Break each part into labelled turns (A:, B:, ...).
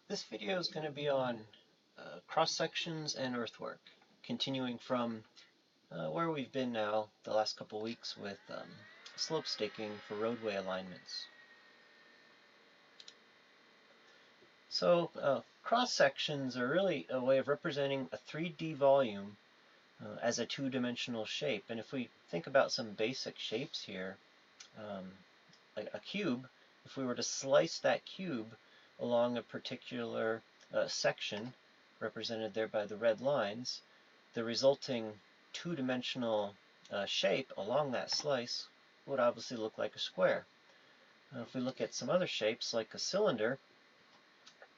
A: This video is going to be on cross sections and earthwork, continuing from where we've been now the last couple weeks with slope staking for roadway alignments. So cross sections are really a way of representing a 3D volume as a two-dimensional shape. And if we think about some basic shapes here, like a cube, if we were to slice that cube along a particular section, represented there by the red lines, the resulting two-dimensional shape along that slice would obviously look like a square. If we look at some other shapes, like a cylinder,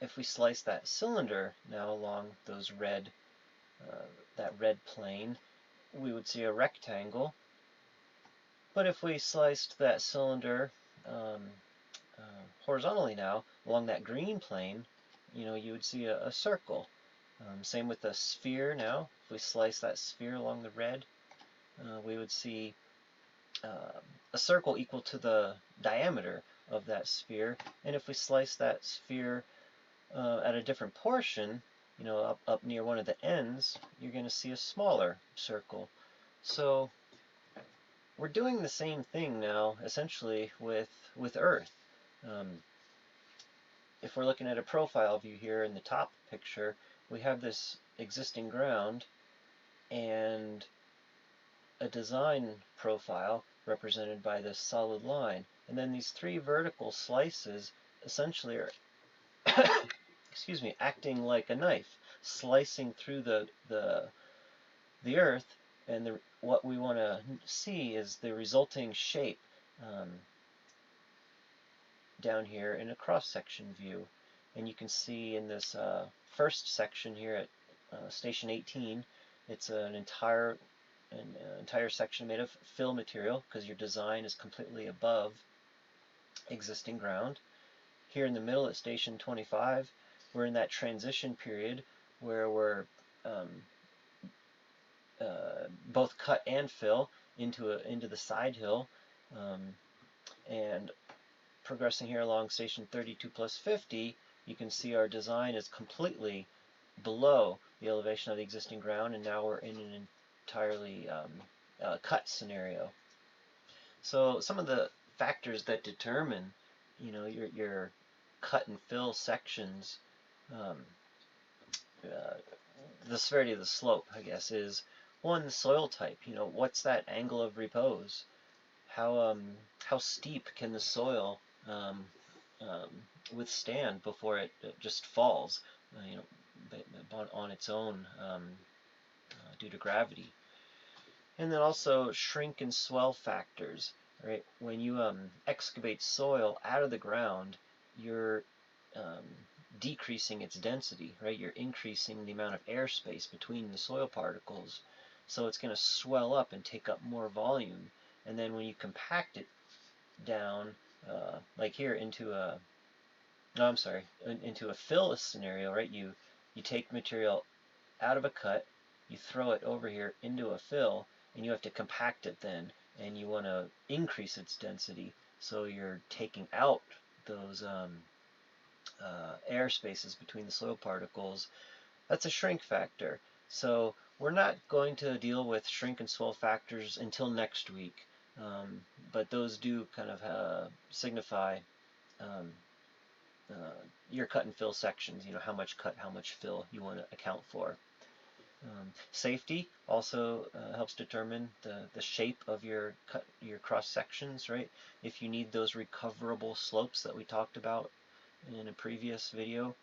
A: if we slice that cylinder now along those that red plane, we would see a rectangle. But if we sliced that cylinder horizontally now along that green plane, you would see a circle. Same with the sphere now. If we slice that sphere along the red, we would see a circle equal to the diameter of that sphere. And if we slice that sphere at a different portion, up near one of the ends, you're going to see a smaller circle. So we're doing the same thing now, essentially, with Earth. If we're looking at a profile view here in the top picture, we have this existing ground and a design profile represented by this solid line. And then these three vertical slices essentially are excuse me, acting like a knife, slicing through the earth, and what we want to see is the resulting shape down here in a cross-section view. And you can see in this first section here at station 18, it's an entire section made of fill material because your design is completely above existing ground. Here in the middle at station 25, we're in that transition period where we're both cut and fill into the side hill, and progressing here along station 32 plus 50, you can see our design is completely below the elevation of the existing ground, and now we're in an entirely cut scenario. So some of the factors that determine, your cut and fill sections, the severity of the slope, I guess, is one, the soil type. What's that angle of repose? How steep can the soil withstand before it just falls, on its own due to gravity? And then also shrink and swell factors, right? When you excavate soil out of the ground, you're decreasing its density, right? You're increasing the amount of airspace between the soil particles, so it's going to swell up and take up more volume. And then when you compact it down, like here into a fill scenario, right? You take material out of a cut, you throw it over here into a fill, and you have to compact it then, and you want to increase its density, so you're taking out those air spaces between the soil particles. That's a shrink factor. So we're not going to deal with shrink and swell factors until next week, but those do kind of signify your cut and fill sections, how much cut, how much fill you want to account for. Safety also helps determine the shape of your cross sections, right? If you need those recoverable slopes that we talked about in a previous video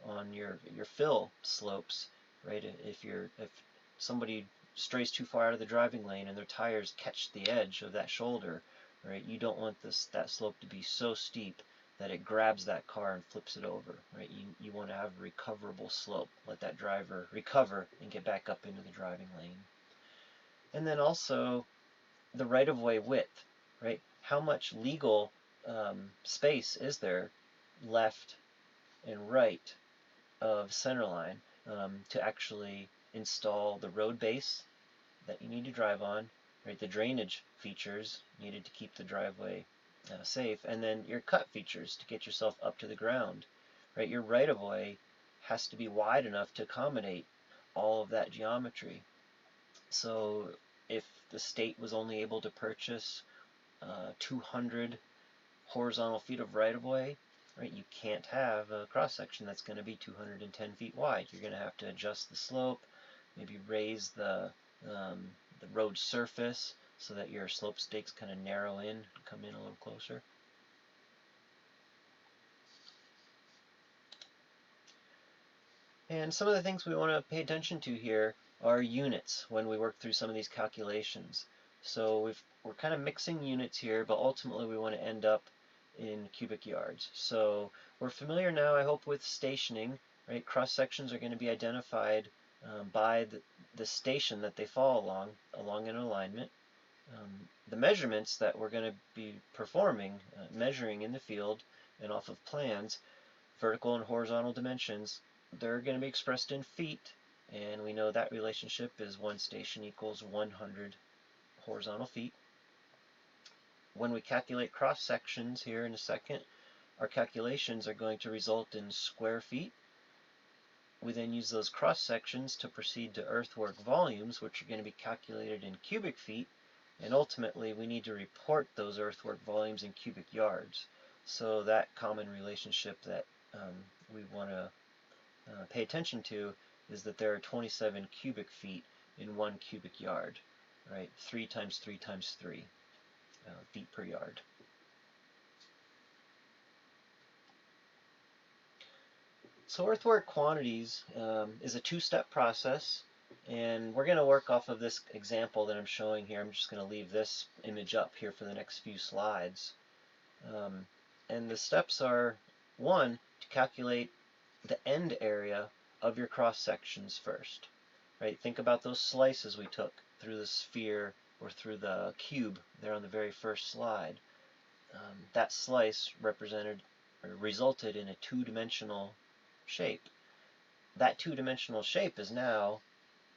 A: on your fill slopes, right? If somebody strays too far out of the driving lane and their tires catch the edge of that shoulder, right? You don't want that slope to be so steep that it grabs that car and flips it over, right? You want to have a recoverable slope. Let that driver recover and get back up into the driving lane. And then also the right-of-way width, right? How much legal space is there left and right of centerline to actually install the road base that you need to drive on, right? The drainage features needed to keep the driveway safe, and then your cut features to get yourself up to the ground, right? Your right-of-way has to be wide enough to accommodate all of that geometry. So if the state was only able to purchase 200 horizontal feet of right-of-way, right, you can't have a cross-section that's going to be 210 feet wide. You're going to have to adjust the slope, maybe raise the road surface so that your slope stakes kind of narrow in, come in a little closer. And some of the things we want to pay attention to here are units when we work through some of these calculations. So we're kind of mixing units here, but ultimately we want to end up in cubic yards. So we're familiar now, I hope, with stationing, right? Cross sections are going to be identified by the station that they fall along an alignment. The measurements that we're going to be performing, measuring in the field and off of plans, vertical and horizontal dimensions, they're going to be expressed in feet, and we know that relationship is 1 station equals 100 horizontal feet. When we calculate cross sections here in a second, our calculations are going to result in square feet. We then use those cross sections to proceed to earthwork volumes, which are going to be calculated in cubic feet, and ultimately we need to report those earthwork volumes in cubic yards. So that common relationship that we want to pay attention to is that there are 27 cubic feet in 1 cubic yard, right? 3 times 3 times 3 feet per yard. So earthwork quantities is a two-step process, and we're going to work off of this example that I'm showing here. I'm just going to leave this image up here for the next few slides. And the steps are, 1, to calculate the end area of your cross sections first, right? Think about those slices we took through the sphere or through the cube there on the very first slide. That slice represented or resulted in a two-dimensional shape. That two-dimensional shape is now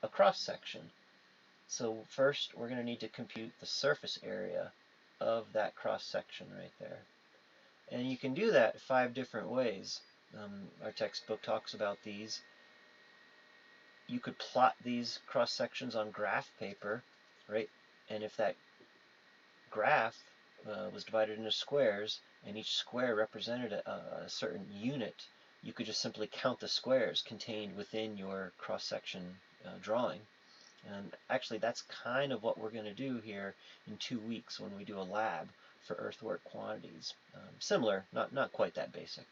A: a cross section. So first we're going to need to compute the surface area of that cross section right there. And you can do that 5 different ways. Our textbook talks about these. You could plot these cross sections on graph paper, right? And if that graph was divided into squares and each square represented a certain unit, you could just simply count the squares contained within your cross section drawing. And actually that's kind of what we're going to do here in 2 weeks when we do a lab for earthwork quantities. Similar, not quite that basic.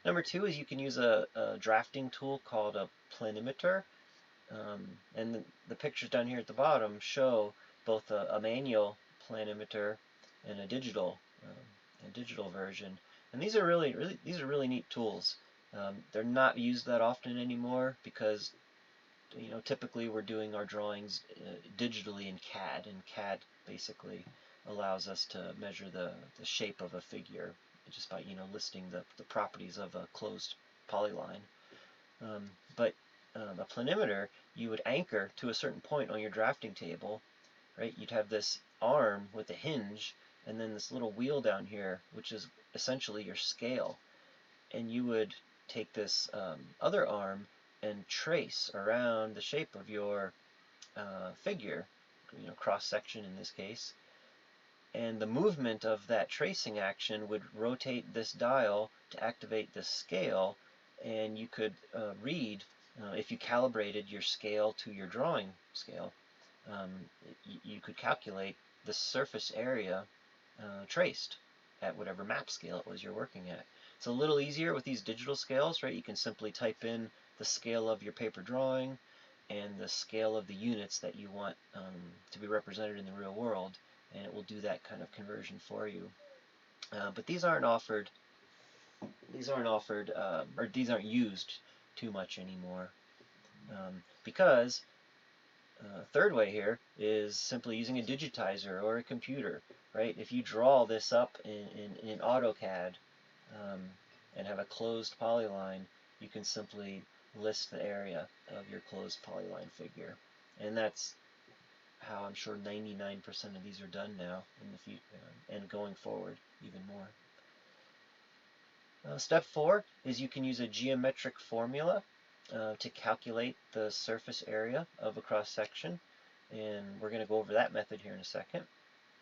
A: Number 2 is you can use a drafting tool called a planimeter. And the pictures down here at the bottom show both a manual planimeter and a digital version. And these are really neat tools. They're not used that often anymore because typically we're doing our drawings digitally in CAD, and CAD basically allows us to measure the shape of a figure just by listing the properties of a closed polyline. But a planimeter, you would anchor to a certain point on your drafting table, right? You'd have this arm with a hinge and then this little wheel down here, which is essentially your scale. And you would take this other arm and trace around the shape of your figure, cross section in this case. And the movement of that tracing action would rotate this dial to activate this scale, and you could read, if you calibrated your scale to your drawing scale, you could calculate the surface area traced at whatever map scale it was you're working at. It's a little easier with these digital scales, right? You can simply type in the scale of your paper drawing and the scale of the units that you want to be represented in the real world, and it will do that kind of conversion for you. But these aren't offered. These aren't used too much anymore because third way here is simply using a digitizer or a computer, right? If you draw this up in AutoCAD and have a closed polyline, you can simply list the area of your closed polyline figure, and that's how I'm sure 99% of these are done now in the future and going forward even more. Step 4 is you can use a geometric formula to calculate the surface area of a cross section, and we're going to go over that method here in a second.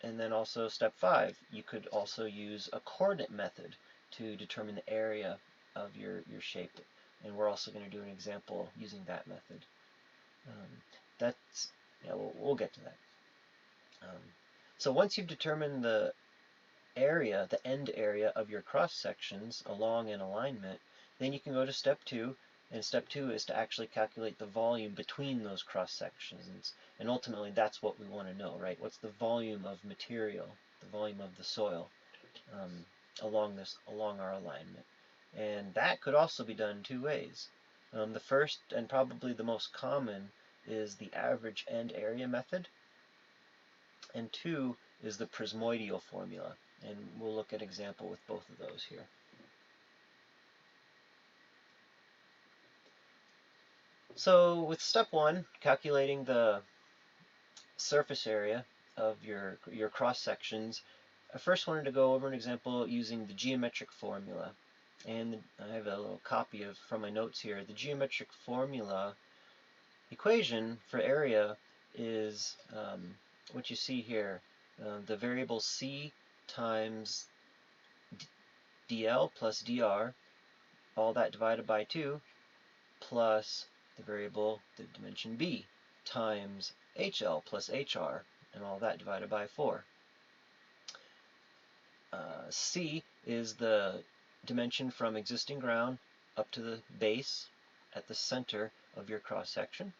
A: And then also step 5, you could also use a coordinate method to determine the area of your shape, and we're also going to do an example using that method. We'll get to that. So once you've determined the area, the end area of your cross sections along an alignment, then you can go to step 2, and step 2 is to actually calculate the volume between those cross sections, and ultimately that's what we want to know, right? What's the volume of material, the volume of the soil along our alignment? And that could also be done 2 ways. The first and probably the most common is the average end area method, and 2 is the prismoidal formula. And we'll look at an example with both of those here. So with step 1, calculating the surface area of your cross sections, I first wanted to go over an example using the geometric formula. And I have a little copy from my notes here. The geometric formula equation for area is what you see here. The variable c times dl plus dr, all that divided by 2, plus the variable, the dimension b, times hl plus hr, and all that divided by 4. C is the dimension from existing ground up to the base at the center of your cross section.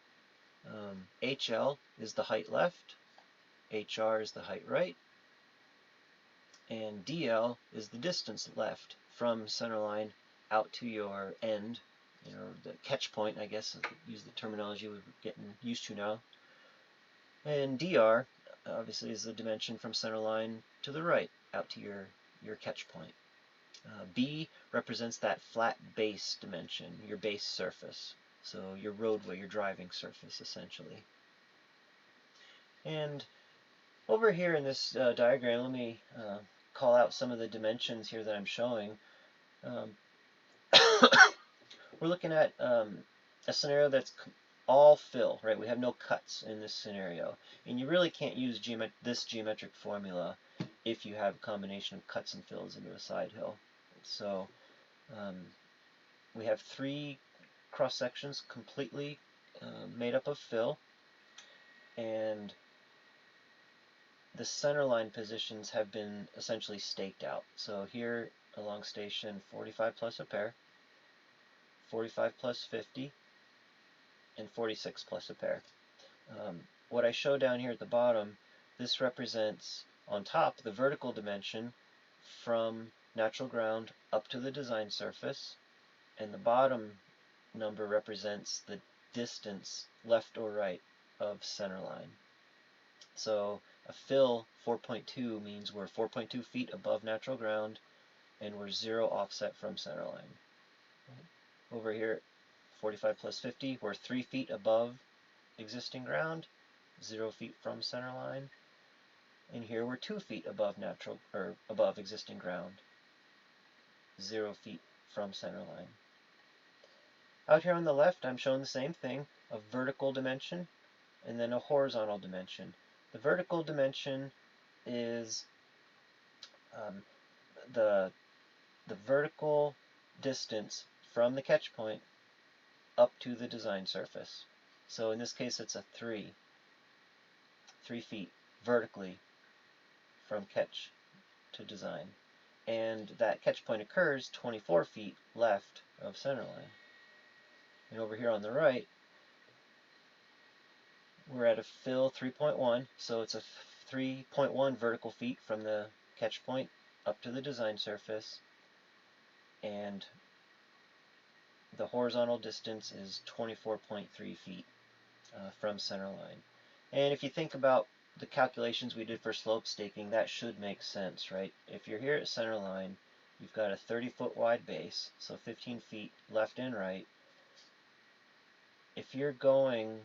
A: HL is the height left, HR is the height right, and DL is the distance left from center line out to your end, the catch point, I guess, use the terminology we're getting used to now. And DR, obviously, is the dimension from center line to the right out to your catch point. B represents that flat base dimension, your base surface, so your roadway, your driving surface, essentially. And over here in this diagram, let me call out some of the dimensions here that I'm showing. We're looking at a scenario that's all fill, right? We have no cuts in this scenario, and you really can't use this geometric formula if you have a combination of cuts and fills into a side hill. So we have 3 cross sections completely made up of fill, and the center line positions have been essentially staked out. So here along station 45 plus a pair, 45 plus 50, and 46 plus a pair. What I show down here at the bottom, this represents on top the vertical dimension from natural ground up to the design surface, and the bottom number represents the distance left or right of center line. So a fill 4.2 means we're 4.2 feet above natural ground, and we're 0 offset from center line. Over here, 45 plus 50, we're 3 feet above existing ground, 0 feet from center line. And here we're 2 feet above above existing ground, 0 feet from center line. Out here on the left, I'm showing the same thing, a vertical dimension and then a horizontal dimension. The vertical dimension is the vertical distance from the catch point up to the design surface. So in this case, it's a 3 feet vertically from catch to design. And that catch point occurs 24 feet left of center line. And over here on the right, we're at a fill 3.1, so it's a 3.1 vertical feet from the catch point up to the design surface, and the horizontal distance is 24.3 feet from center line. And if you think about the calculations we did for slope staking, that should make sense, right? If you're here at center line, you've got a 30-foot wide base, so 15 feet left and right. If you're going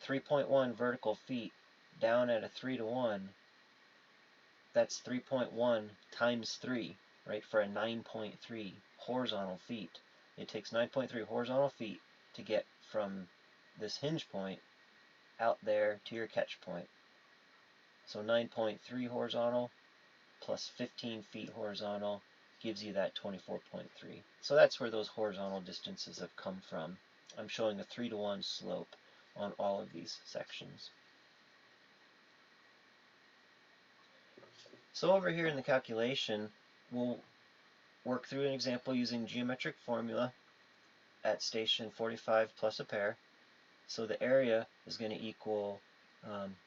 A: 3.1 vertical feet down at a 3:1, that's 3.1 times 3, right, for a 9.3 horizontal feet. It takes 9.3 horizontal feet to get from this hinge point out there to your catch point. So 9.3 horizontal plus 15 feet horizontal gives you that 24.3. So that's where those horizontal distances have come from. I'm showing a 3-to-1 slope on all of these sections. So over here in the calculation, we'll work through an example using geometric formula at station 45 plus a pair. So the area is going to equal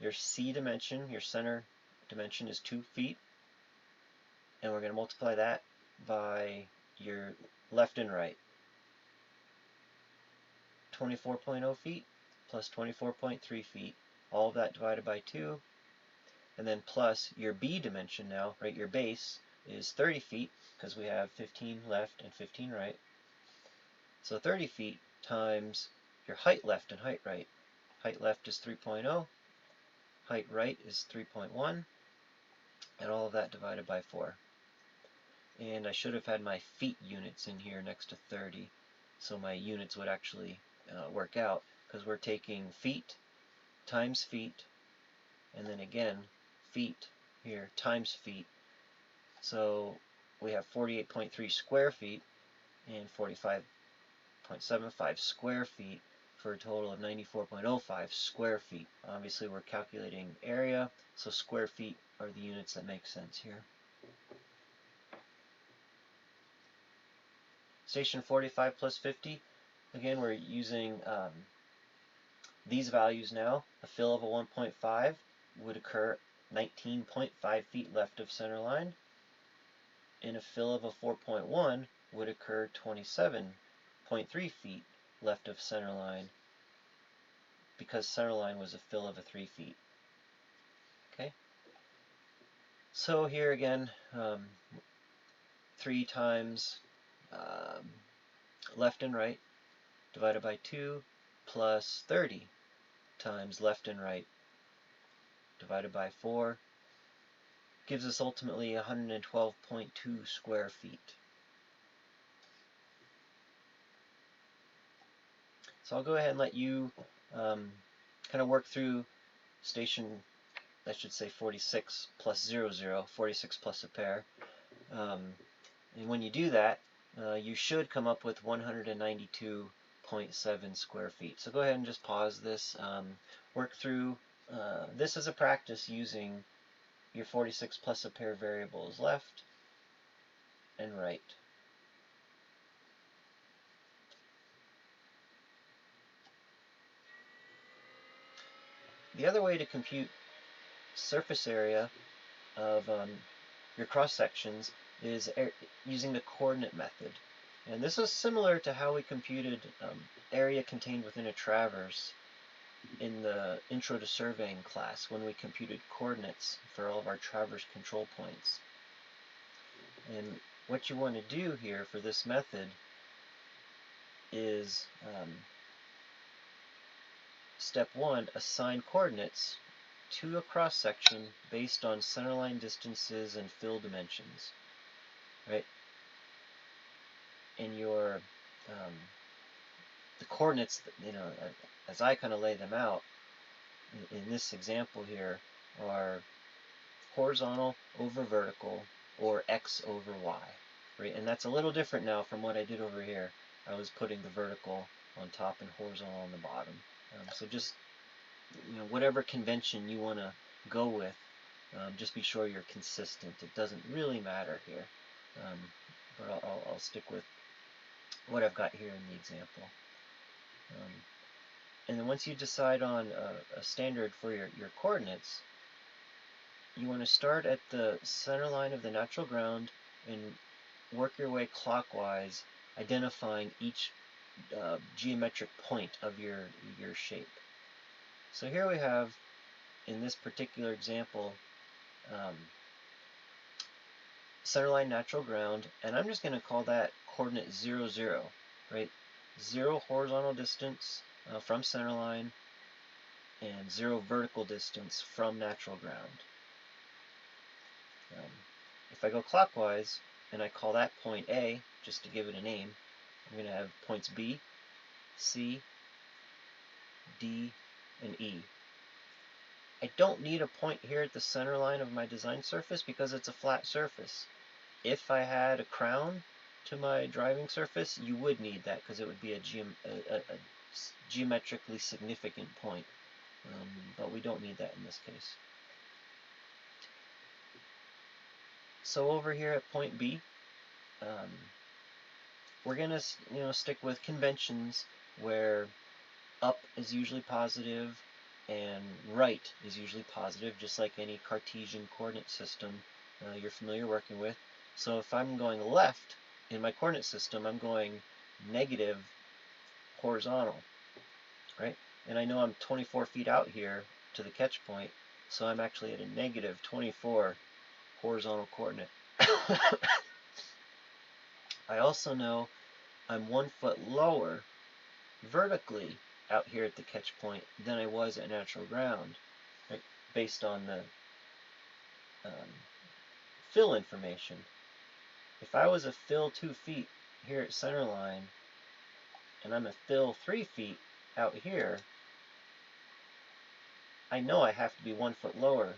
A: your C dimension, your center dimension is 2 feet, and we're going to multiply that by your left and right. 24.0 feet plus 24.3 feet, all of that divided by 2, and then plus your B dimension now, right, your base is 30 feet, because we have 15 left and 15 right. So 30 feet times your height left and height right. Height left is 3.0, height right is 3.1, and all of that divided by 4. And I should have had my feet units in here next to 30, so my units would actually work out, because we're taking feet times feet, and then again feet here times feet. So we have 48.3 square feet and 45.75 square feet for a total of 94.05 square feet. Obviously we're calculating area, so square feet are the units that make sense here. Station 45 plus 50, again we're using these values now. A fill of a 1.5 would occur 19.5 feet left of center line, and a fill of a 4.1 would occur 27.3 feet left of center line, because center line was a fill of a 3 feet. Okay, so here again, 3 times left and right divided by 2 plus 30 times left and right divided by 4 gives us ultimately 112.2 square feet. So I'll go ahead and let you kind of work through station, I should say 46 plus 00, 46 plus a pair. And when you do that, you should come up with 192.7 square feet. So go ahead and just pause this, work through this as a practice using your 46 plus a pair variables left and right. The other way to compute surface area of your cross sections is using the coordinate method. And this is similar to how we computed area contained within a traverse in the Intro to Surveying class when we computed coordinates for all of our traverse control points. And what you want to do here for this method is step 1, assign coordinates to a cross section based on centerline distances and fill dimensions, right? And your the coordinates, you know, as I kind of lay them out in this example here, are horizontal over vertical, or x over y, right? And that's a little different now from what I did over here. I was putting the vertical on top and horizontal on the bottom. So just, you know, whatever convention you want to go with, just be sure you're consistent. It doesn't really matter here, but I'll stick with what I've got here in the example. And then once you decide on a standard for your coordinates, you want to start at the center line of the natural ground and work your way clockwise, identifying each geometric point of your shape. So here we have, in this particular example, centerline natural ground, and I'm just going to call that coordinate 0, 0, right? 0 horizontal distance from centerline, and 0 vertical distance from natural ground. If I go clockwise and I call that point A, just to give it a name. I'm going to have points B, C, D, and E. I don't need a point here at the center line of my design surface because it's a flat surface. If I had a crown to my driving surface, you would need that because it would be a geometrically significant point. But we don't need that in this case. So over here at point B, we're going to stick with conventions where up is usually positive and right is usually positive, just like any Cartesian coordinate system you're familiar working with. So if I'm going left in my coordinate system, I'm going negative horizontal, right? And I know I'm 24 feet out here to the catch point, so I'm actually at a negative 24 horizontal coordinate. I also know I'm 1 foot lower vertically out here at the catch point than I was at natural ground, right? Based on the fill information. If I was a fill 2 feet here at center line and I'm a fill 3 feet out here, I know I have to be 1 foot lower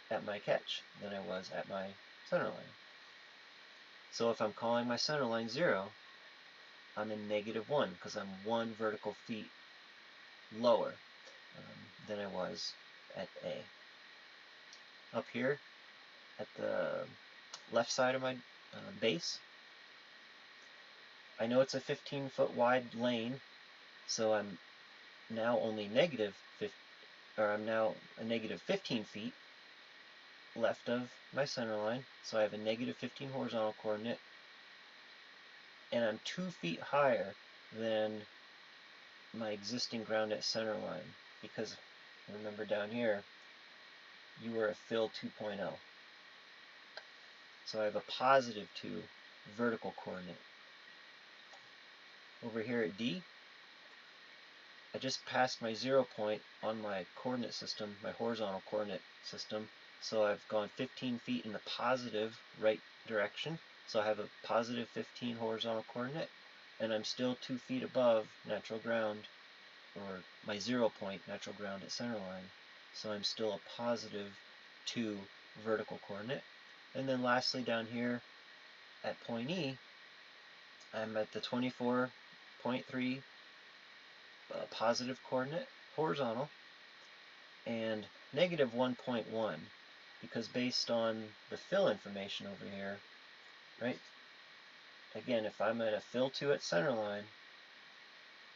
A: at my catch than I was at my center line. So if I'm calling my center line 0, I'm in -1 because I'm 1 vertical feet lower than I was at A. Up here at the left side of my base, I know it's a 15-foot wide lane, so I'm now only I'm now a -15 feet left of my center line, so I have a -15 horizontal coordinate, and I'm 2 feet higher than my existing ground at center line, because remember down here, you were a fill 2.0. So I have a +2 vertical coordinate. Over here at D, I just passed my 0 point on my coordinate system, my horizontal coordinate system, so I've gone 15 feet in the positive right direction, so I have a +15 horizontal coordinate, and I'm still 2 feet above natural ground, or my 0 point natural ground at center line, so I'm still a +2 vertical coordinate. And then lastly down here at point E, I'm at the 24.3 positive coordinate horizontal and -1.1, because based on the fill information over here, right, again, if I'm at a fill 2 at center line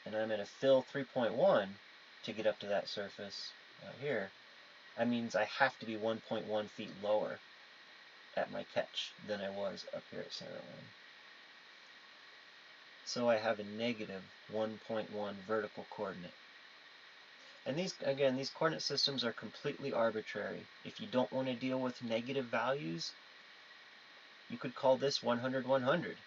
A: and I'm at a fill 3.1 to get up to that surface out here, that means I have to be 1.1 feet lower at my catch than I was up here at center line. So I have a -1.1 vertical coordinate. And these coordinate systems are completely arbitrary. If you don't want to deal with negative values, you could call this 100, 100.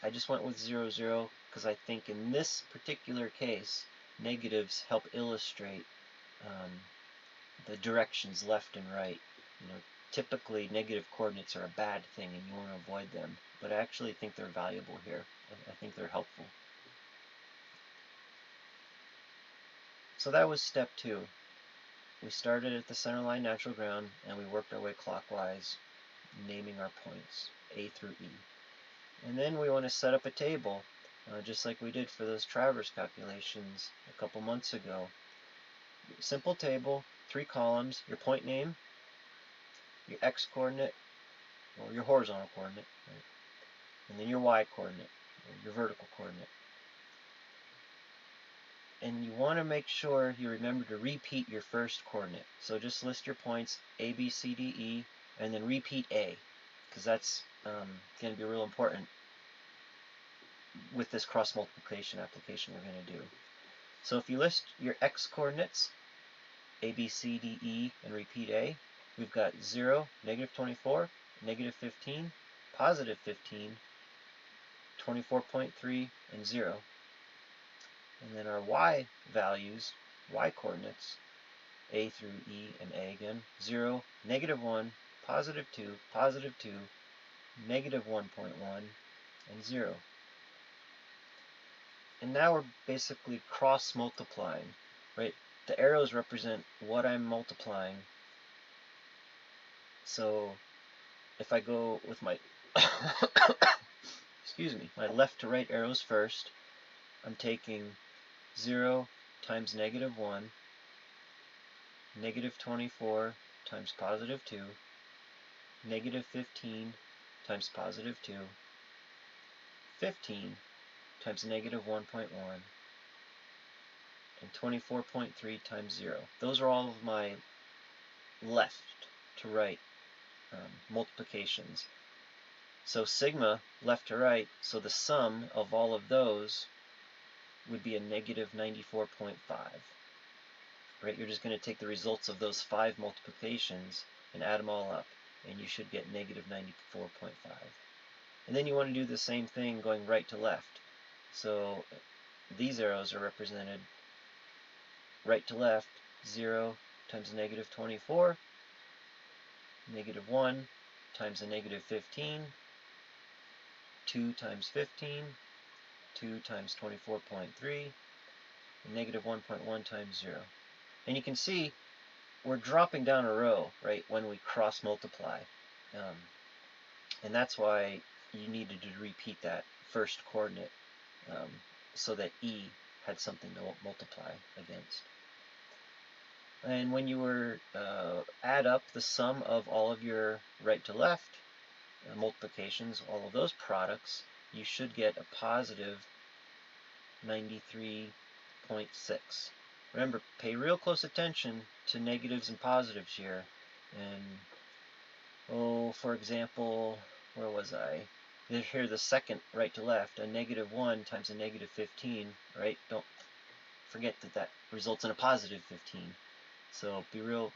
A: I just went with 0, 0 because I think in this particular case, negatives help illustrate the directions left and right. Typically negative coordinates are a bad thing and you want to avoid them, but I actually think they're valuable here. I think they're helpful. So that was step 2. We started at the center line natural ground and we worked our way clockwise, naming our points, A through E. And then we want to set up a table, just like we did for those traverse calculations a couple months ago. Simple table, 3 columns, your point name, your X coordinate, or your horizontal coordinate, right? And then your Y coordinate, or your vertical coordinate. And you want to make sure you remember to repeat your first coordinate. So just list your points, A, B, C, D, E, and then repeat A, because that's going to be real important with this cross multiplication application we're going to do. So if you list your X coordinates, A, B, C, D, E, and repeat A, we've got 0, -24, -15, +15, 24.3, and 0. And then our Y values, Y coordinates, A through E and A again, 0, -1, +2, +2, negative 1.1, and 0. And now we're basically cross-multiplying, right? The arrows represent what I'm multiplying. So if I go with my excuse me, my left to right arrows first, I'm taking 0 times negative 1, negative 24 times positive 2, negative 15 times positive 2, 15 times negative 1.1, and 24.3 times 0. Those are all of my left to right multiplications. So sigma, left to right, so the sum of all of those would be a negative 94.5. Right? You're just going to take the results of those 5 multiplications and add them all up, and you should get negative 94.5. And then you want to do the same thing going right to left. So these arrows are represented right to left, 0 times a negative 24, negative 1 times a negative 15, 2 times 15, 2 times 24.3, and negative 1.1 times 0. And you can see we're dropping down a row, right, when we cross multiply. And that's why you needed to repeat that first coordinate so that E had something to multiply against. And when you were add up the sum of all of your right to left multiplications, all of those products, you should get a positive 93.6. Remember, pay real close attention to negatives and positives here. And, for example, where was I? Here, the second right to left, a negative 1 times a negative 15, right? Don't forget that that results in a positive 15. So be real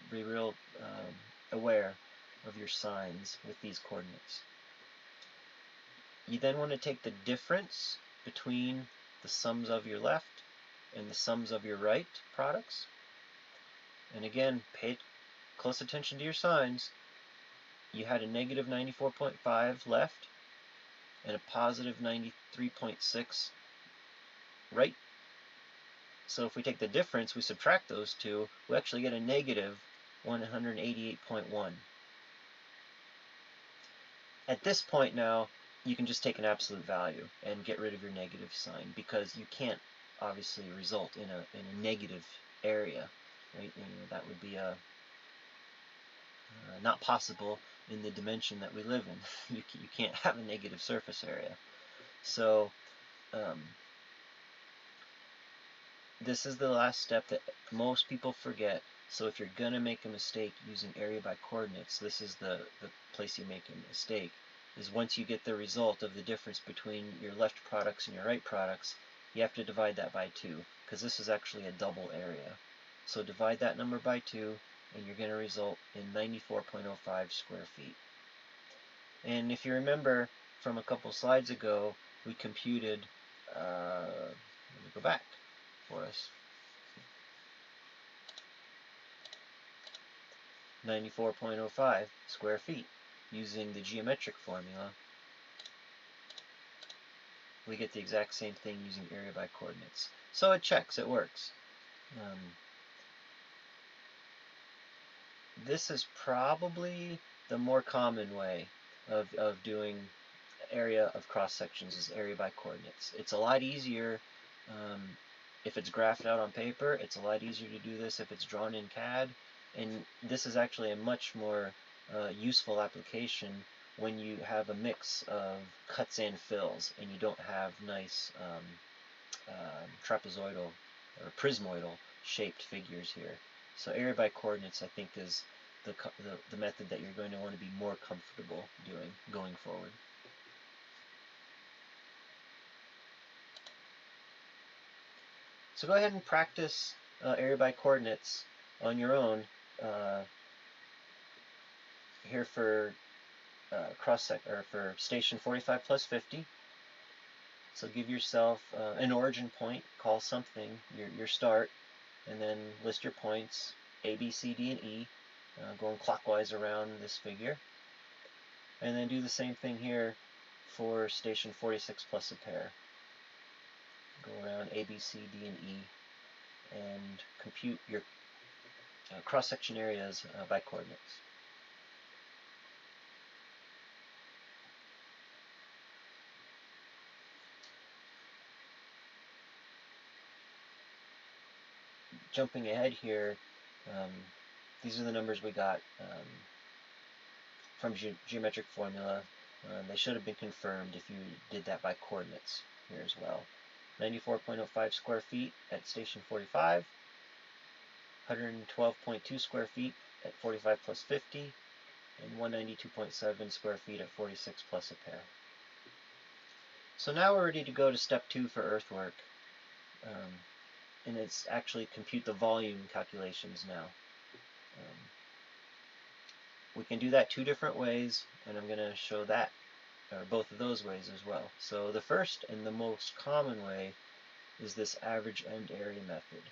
A: aware of your signs with these coordinates. You then want to take the difference between the sums of your left and the sums of your right products. And again, pay close attention to your signs. You had a negative 94.5 left and a positive 93.6 right. So if we take the difference, we subtract those two, we actually get a negative 188.1. At this point now, you can just take an absolute value and get rid of your negative sign, because you can't obviously result in a negative area, right? That would be not possible in the dimension that we live in. You can't have a negative surface area. So this is the last step that most people forget. So if you're going to make a mistake using area by coordinates, this is the place you make a mistake, is once you get the result of the difference between your left products and your right products, you have to divide that by 2, because this is actually a double area. So divide that number by 2, and you're going to result in 94.05 square feet. And if you remember from a couple slides ago, we computed, let me go back for us, 94.05 square feet using the geometric formula. We get the exact same thing using area by coordinates. So it checks, it works. This is probably the more common way of doing area of cross sections, is area by coordinates. It's a lot easier if it's graphed out on paper. It's a lot easier to do this if it's drawn in CAD, and this is actually a much more useful application when you have a mix of cuts and fills and you don't have nice trapezoidal or prismoidal shaped figures here. So area by coordinates, I think, is the method that you're going to want to be more comfortable doing going forward. So go ahead and practice area by coordinates on your own here for for station 45 plus 50. So give yourself an origin point, call something your start, and then list your points A, B, C, D, and E, going clockwise around this figure. And then do the same thing here for station 46 plus a pair. Go around A, B, C, D, and E and compute your cross-section areas by coordinates. Jumping ahead here, these are the numbers we got from geometric formula. They should have been confirmed if you did that by coordinates here as well. 94.05 square feet at station 45, 112.2 square feet at 45 plus 50, and 192.7 square feet at 46 plus a pair. So now we're ready to go to step 2 for earthwork. And it's actually compute the volume calculations now. We can do that 2 different ways, and I'm going to show that, or both of those ways as well. So the first and the most common way is this average end area method.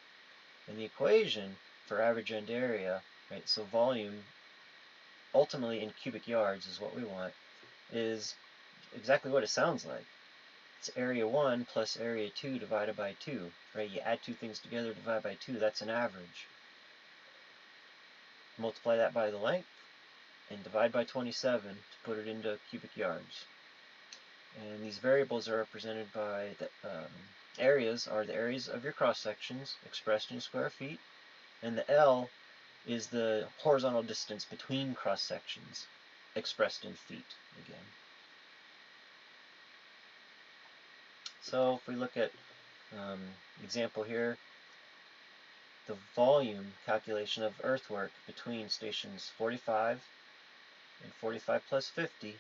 A: And the equation for average end area, right, so volume, ultimately in cubic yards is what we want, is exactly what it sounds like. It's area 1 plus area 2 divided by 2, right? You add 2 things together, divide by 2, that's an average. Multiply that by the length, and divide by 27 to put it into cubic yards. And these variables are represented by the areas are the areas of your cross sections expressed in square feet, and the L is the horizontal distance between cross sections expressed in feet again. So if we look at example here, the volume calculation of earthwork between stations 45 and 45 plus 50,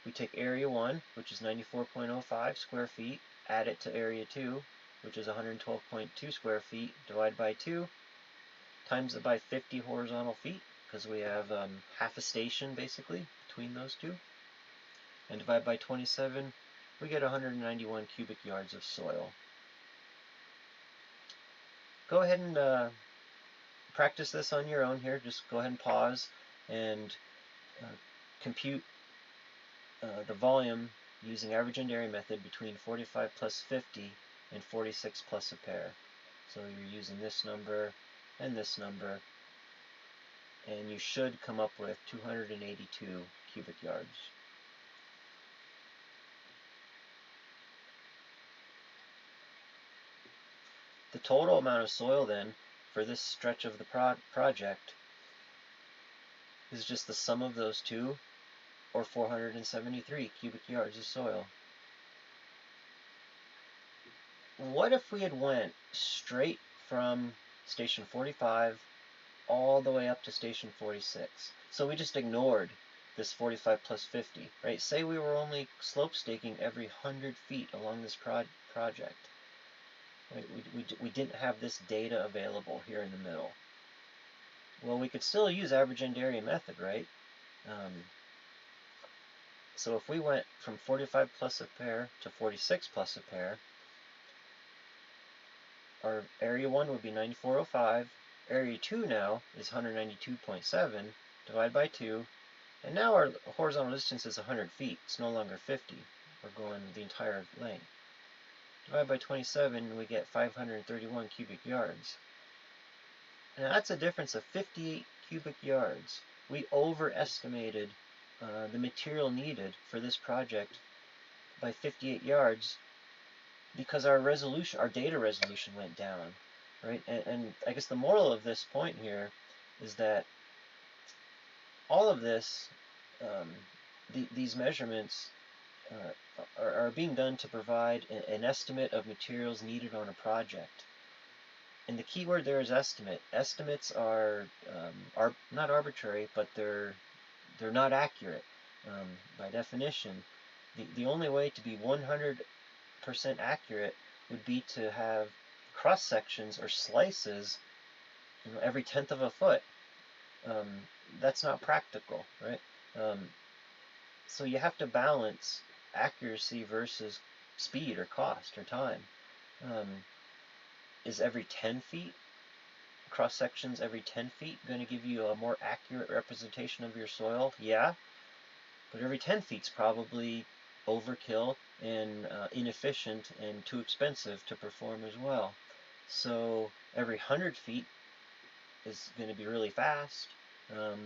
A: we take area 1, which is 94.05 square feet, add it to area 2, which is 112.2 square feet, divide by 2, times it by 50 horizontal feet, because we have half a station basically between those two, and divide by 27, we get 191 cubic yards of soil. Go ahead and practice this on your own here. Just go ahead and pause and compute the volume using average end area method between 45 plus 50 and 46 plus a pair. So you're using this number and this number, and you should come up with 282 cubic yards. The total amount of soil then for this stretch of the project is just the sum of those two, or 473 cubic yards of soil. What if we had went straight from station 45 all the way up to station 46? So we just ignored this 45 plus 50, right? Say we were only slope staking every 100 feet along this project. Right? We didn't have this data available here in the middle. Well, we could still use average end area method, right? So if we went from 45 plus a pair to 46 plus a pair, our area 1 would be 9405, area 2 now is 192.7, divided by 2, and now our horizontal distance is 100 feet. It's no longer 50. We're going the entire length. Divided by 27, we get 531 cubic yards. Now that's a difference of 58 cubic yards. We overestimated the material needed for this project by 58 yards because our resolution, our data resolution went down, right? And I guess the moral of this point here is that all of this, these measurements are being done to provide an estimate of materials needed on a project. And the key word there is estimate. Estimates are not arbitrary, but they're not accurate. By definition, the only way to be 100% accurate would be to have cross sections or slices, every 1/10 of a foot. That's not practical, right? So you have to balance accuracy versus speed or cost or time. Is every 10 feet, cross sections every 10 feet, going to give you a more accurate representation of your soil? Yeah. But every 10 feet's probably overkill and inefficient and too expensive to perform as well. So every 100 feet is going to be really fast, um,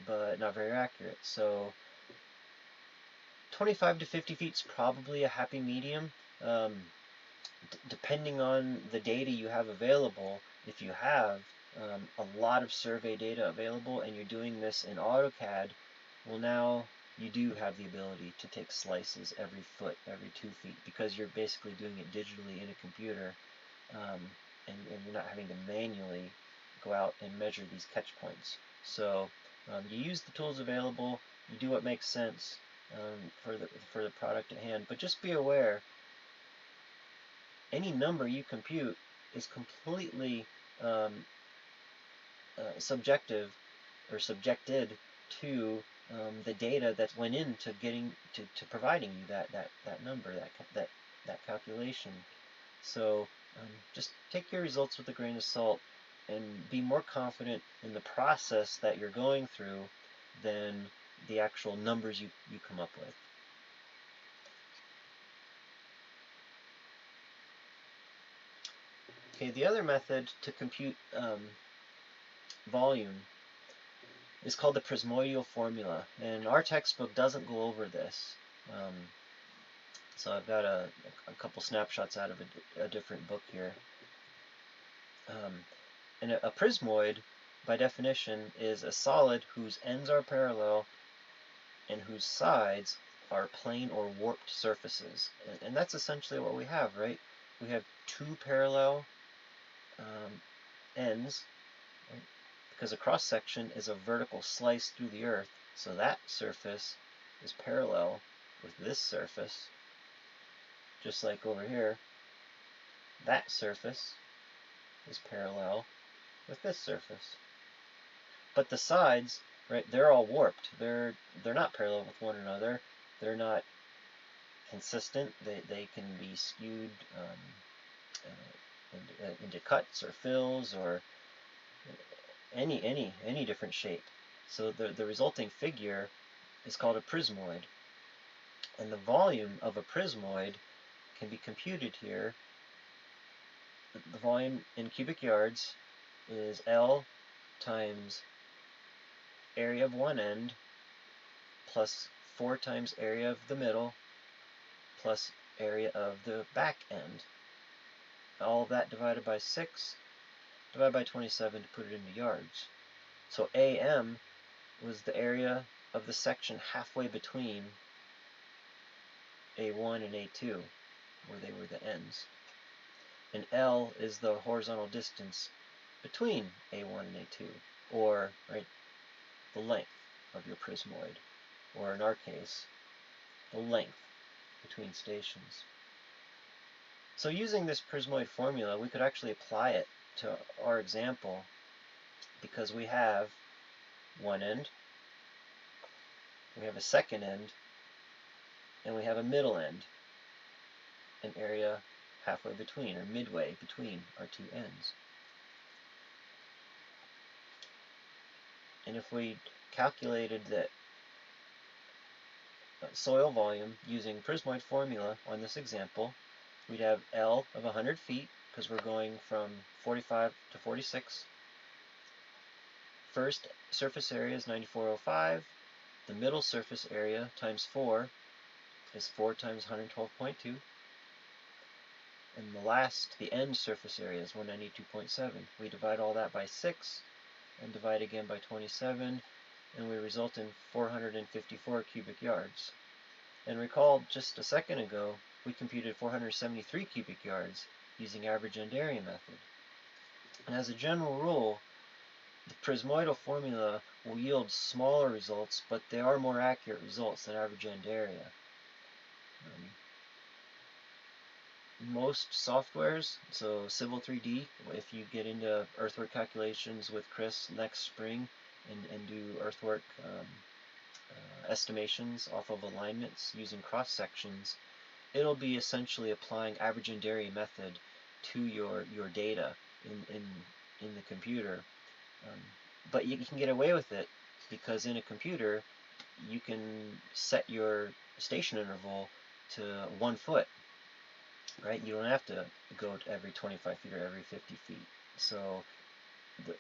A: but not very accurate. So 25 to 50 feet is probably a happy medium. Depending on the data you have available, if you have a lot of survey data available and you're doing this in AutoCAD, well, now you do have the ability to take slices every foot, every 2 feet, because you're basically doing it digitally in a computer, and you're not having to manually go out and measure these catch points. So you use the tools available, you do what makes sense for the product at hand, but just be aware any number you compute is completely subjective or subjected to the data that went into getting to providing you that number, that calculation. So just take your results with a grain of salt and be more confident in the process that you're going through than the actual numbers you come up with. Okay, the other method to compute volume is called the Prismoidal formula, and our textbook doesn't go over this. So I've got a couple snapshots out of a different book here. And a prismoid, by definition, is a solid whose ends are parallel and whose sides are plane or warped surfaces. And that's essentially what we have, right? We have two parallel ends, right? Because a cross-section is a vertical slice through the earth, so that surface is parallel with this surface, just like over here, that surface is parallel with this surface. But the sides, right, they're all warped. They're not parallel with one another. They're not consistent. They can be skewed into cuts or fills or any different shape. So the resulting figure is called a prismoid. And the volume of a prismoid can be computed here. The volume in cubic yards is L times area of one end plus 4 times area of the middle plus area of the back end. All of that divided by 6, divided by 27 to put it into yards. So AM was the area of the section halfway between A1 and A2, where they were the ends. And L is the horizontal distance between A1 and A2, or right, the length of your prismoid, or in our case, the length between stations. So using this prismoid formula, we could actually apply it to our example, because we have one end, we have a second end, and we have a middle end, an area halfway between, or midway between our two ends. And if we calculated the soil volume using prismoid formula on this example, we'd have L of 100 feet, because we're going from 45 to 46. First surface area is 9405. The middle surface area times 4 is 4 times 112.2. And the end surface area is 192.7. We divide all that by 6 and divide again by 27, and we result in 454 cubic yards. And recall just a second ago, we computed 473 cubic yards using average end area method. And as a general rule, the prismoidal formula will yield smaller results, but they are more accurate results than average end area. Most softwares, so Civil 3D, if you get into earthwork calculations with Chris next spring and do earthwork estimations off of alignments using cross sections, it'll be essentially applying average end area method to your data in the computer. But you can get away with it because in a computer you can set your station interval to 1 foot, right? You don't have to go to every 25 feet or every 50 feet. So the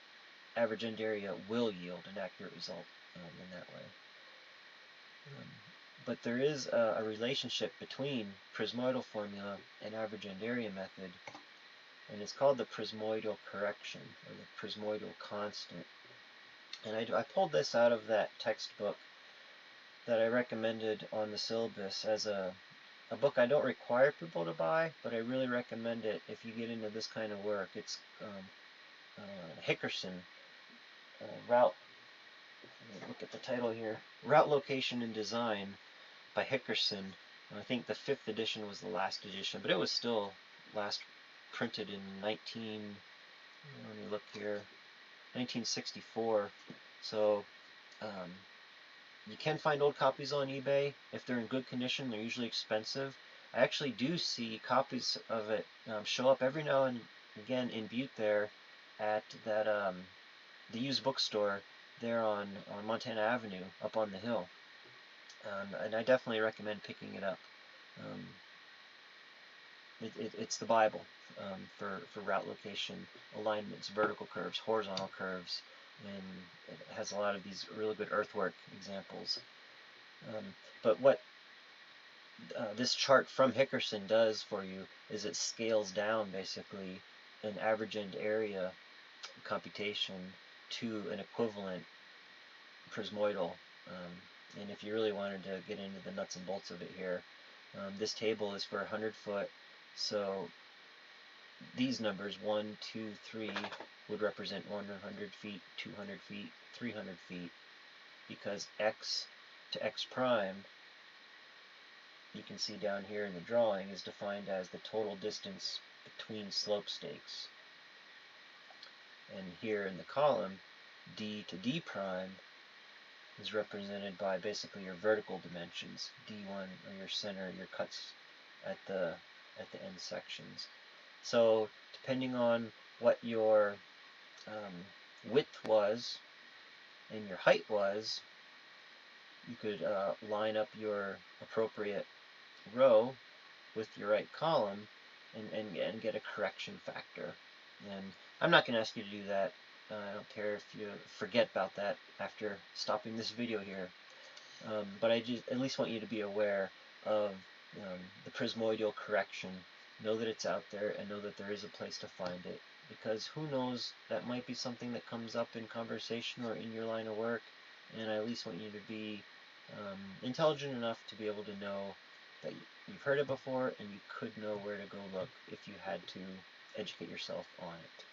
A: average end area will yield an accurate result in that way. But there is a relationship between prismoidal formula and average end area method, and it's called the prismoidal correction, or the prismoidal constant. And I pulled this out of that textbook that I recommended on the syllabus as a book I don't require people to buy, but I really recommend it if you get into this kind of work. It's Hickerson, Route, look at the title here, Route Location and Design by Hickerson. I think the 5th edition was the last edition, but it was still last printed in let me look here, 1964. So you can find old copies on eBay. If they're in good condition, they're usually expensive. I actually do see copies of it show up every now and again in Butte there at that the used bookstore there on Montana Avenue up on the hill. And I definitely recommend picking it up. It's the Bible for route location, alignments, vertical curves, horizontal curves, and it has a lot of these really good earthwork examples. But what this chart from Hickerson does for you is it scales down basically an average end area computation to an equivalent prismoidal. And if you really wanted to get into the nuts and bolts of it here, this table is for 100 foot. So these numbers 1, 2, 3 would represent 100 feet, 200 feet, 300 feet, because x to x prime, you can see down here in the drawing, is defined as the total distance between slope stakes. And here in the column, d to d prime is represented by basically your vertical dimensions, d1, or your center, your cuts at the end sections. So depending on what your width was and your height was, you could line up your appropriate row with your right column and get a correction factor. And I'm not going to ask you to do that. I don't care if you forget about that after stopping this video here. But I just at least want you to be aware of the prismoidal correction. Know that it's out there, and know that there is a place to find it, because who knows, that might be something that comes up in conversation or in your line of work, and I at least want you to be intelligent enough to be able to know that you've heard it before and you could know where to go look if you had to educate yourself on it.